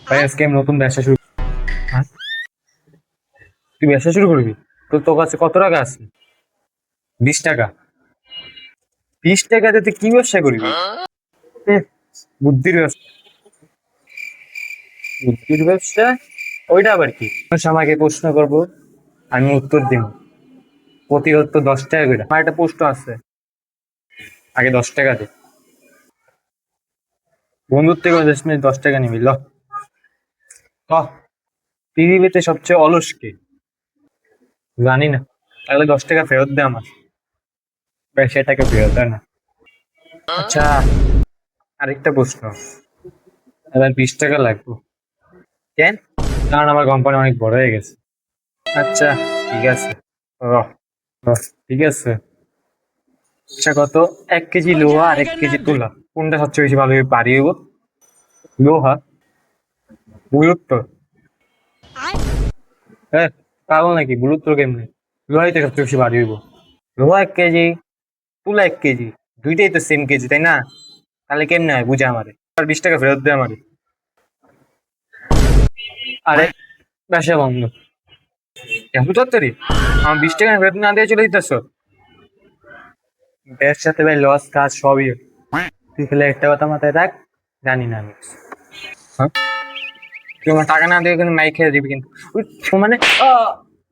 ভাই আজকে আমি নতুন ব্যবসা শুরু। হ্যাঁ, তুই ব্যবসা শুরু করবি? তো তোর কাছে কত টাকা আছে? 20 টাকা? 20 টাকাতে তুই কি ব্যবসা করবি? এহ, বুদ্ধির ব্যবসা। বুদ্ধির ব্যবসা? ওইটা আবার কি? মানুষ আমাকে প্রশ্ন করবো, আমি উত্তর দিব। প্রতি হতো 10 টাকা করে। আমার একটা প্রশ্ন আছে, আগে 10 টাকা দে। বন্ধুর থেকে 10 মিনিট 10 টাকা নিবি ল। ক, পৃথিবীতে সবচেয়ে অলস কে? জানি না। তাহলে 10 টাকা ফেরত দে আমার। ব্যবসাটাকে ফেরত দেয় না। আচ্ছা, আরেকটা প্রশ্ন। এবার 20 টাকা লাগবে। কেন? কারণ আমার কোম্পানি অনেক বড় হয়ে গেছে। আচ্ছা, ঠিক আছে। র র, ঠিক আছে। আচ্ছা, কত? 1 কেজি লোহা আর 1 কেজি তুলা, কোনটা সবচেয়ে বেশি ভালো পারি হইব? লোহা? ভুল উত্তর। হ্যাঁ, পাগল নাকি? ভুল উত্তর কেমনি? লোহাই তো সবচেয়ে বেশি ভারী হইব। লোহা 1 কেজি, তুলা 1 কেজি, দুইটাই তো সেম কেজি, তাই না? তাহলে কেমনে হয় বুঝা আমারে। আর 20 টাকা ফেরত দে আমারে। আরে, ব্যবসা বন্ধ। এত তাড়াতাড়ি? আমার 20 টাকা ফেরত না দিয়ে চলে দিতেছ? ব্যবসাতে ভাই লস কাজ সবই হয়। তুই খেলে একটা কথা মাথায় রাখ, জানি না আমি। হ্যাঁ, তুই আমার টাকা না দিয়ে কিন্তু মাইক খেয়ে দিবি কিন্তু। উই, মানে